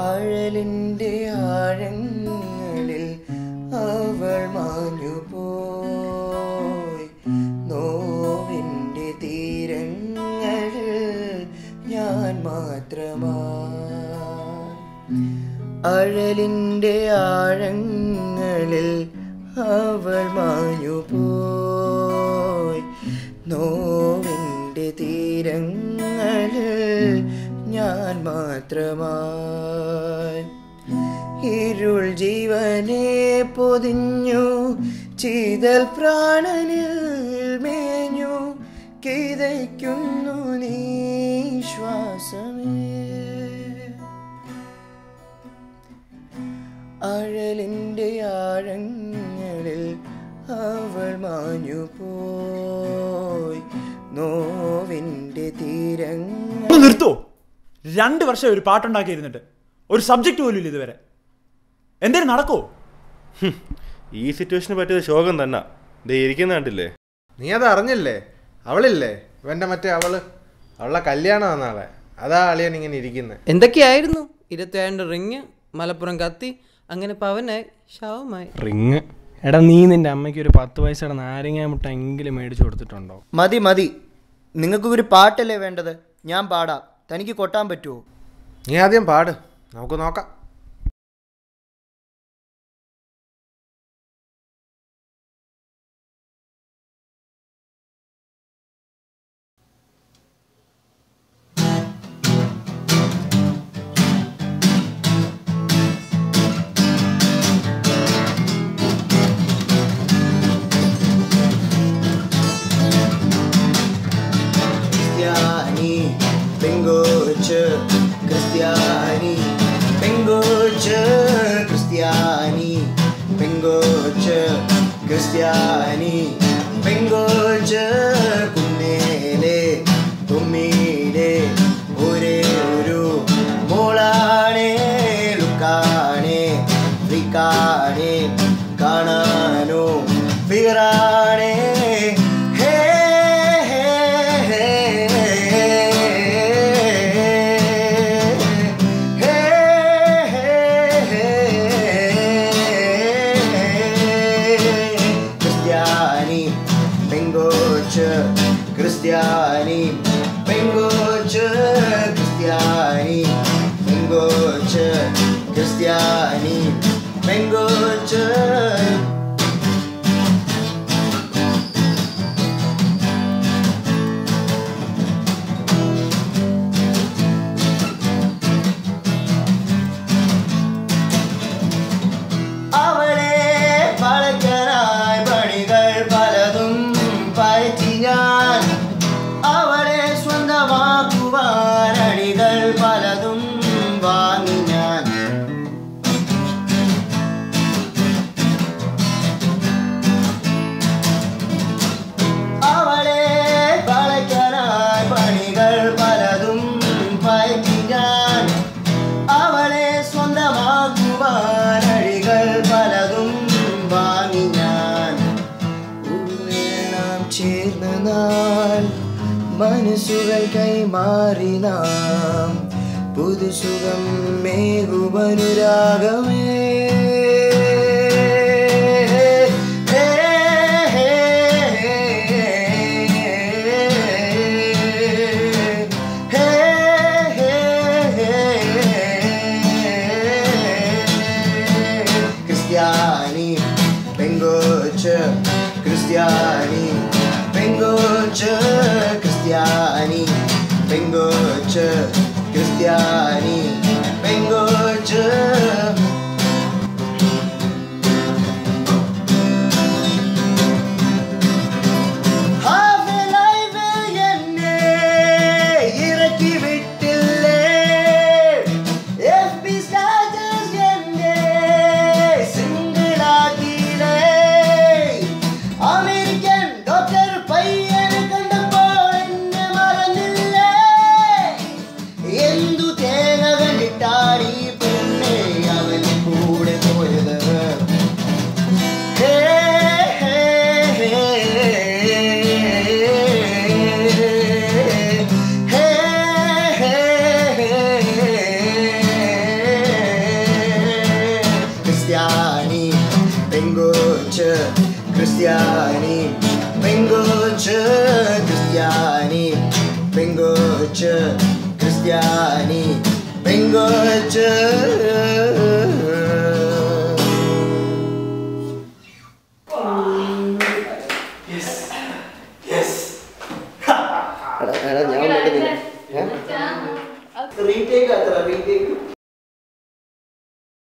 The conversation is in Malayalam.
അഴലിൻ്റെ ആഴങ്ങളിൽ അവൾ മാഞ്ഞുപോയി. നോവിൻ്റെ തീരങ്ങളിൽ ഞാൻ മാത്രമായി. അഴലിൻ്റെ ആഴങ്ങളിൽ അവൾ മാഞ്ഞുപോയി. നോവിൻ്റെ തീരങ്ങളിൽ ഞാൻ മാത്രമായി. ഇരുൾ ജീവനെ പൊതിഞ്ഞു, ചീതൽ പ്രാണനിൽ മേഞ്ഞു, കിതയ്ക്കുന്നു നീ ശ്വാസമേ. അഴലിൻ്റെ ആഴങ്ങളിൽ അവൾ മാഞ്ഞുപോയി. നോവിൻ്റെ തീരങ്ങൾ. നിർത്തോ? 2 വർഷം ഒരു പാട്ടുണ്ടാക്കിയിരുന്നിട്ട് ഒരു സബ്ജക്റ്റ് പോലും ഇല്ല ഇതുവരെ. എന്തേലും നടക്കോ? ഈ സിറ്റുവേഷന് പറ്റിയത് ശോകം തന്നെ. ദേ ഇരിക്കുന്ന കണ്ടില്ലേ? നീ അത് അറിഞ്ഞില്ലേ? അവളില്ലേ ഇവൻ്റെ മറ്റേ അവളുടെ കല്യാണമാണ് നാളെ. അതാ അളിയൻ ഇങ്ങനെ ഇരിക്കുന്നത്. എന്തൊക്കെയായിരുന്നു? 27 റിങ്, മലപ്പുറം കത്തി, അങ്ങനെ പവനായി ശവമായി. റിങ്? എടാ, നീ നിന്റെ അമ്മയ്ക്ക് ഒരു 10 പൈസയുടെ നാരങ്ങ മുട്ട എങ്കിലും മേടിച്ചു കൊടുത്തിട്ടുണ്ടോ? മതി മതി, നിങ്ങൾക്ക് ഒരു പാട്ടല്ലേ വേണ്ടത്? ഞാൻ പാടാം, തനിക്ക് കൊട്ടാൻ പറ്റുമോ? നീ ആദ്യം പാട്, നമുക്ക് നോക്കാം. Cristiani, Bengoce, Cristiani, Bengoce, Cristiani, Bengoce, Kunnele, Tummide, Ore Uru, Molane, Lucane, Ricane, Canano, Virane. Cristiani, Bengoce, Cristiani, Bengoce, Cristiani, Bengoce. അവളെ വളയ്ക്കാനായി പണികൾ പലതും പയറ്റി ഞാൻ. അവളെ സ്വന്തമാക്കുവാൻ അണികൾ പലതും വാങ്ങി ഞാൻ. അവളെ വളയ്ക്കാനായി പണികൾ പലതും പയറ്റി ഞാൻ. അവളെ സ്വന്തമാക്കുവാൻ അഴികൾ പലതും വാങ്ങി ഞാൻ. നാം ചേർന്ന നാൾ മനസ്സുകൾ കൈമാറി നാം പുതുസുഖം മേഘുമനുരാഗമേ. Cristiani, Bengoce, Cristiani, Bengoce, Cristiani, Bengoce, Cristiani, Bengoce. എന്തു തേങ്ങ കണ്ടിട്ടാണ് ഈ പെണ്ണെ പെങ്കൊച്ച് ക്രിസ്ത്യാനി പെങ്കൊച്ച് ക്രിസ്ത്യാനി പെങ്കൊച്ച് ക്രിസ്ത്യാനി പെങ്കൊച്ച്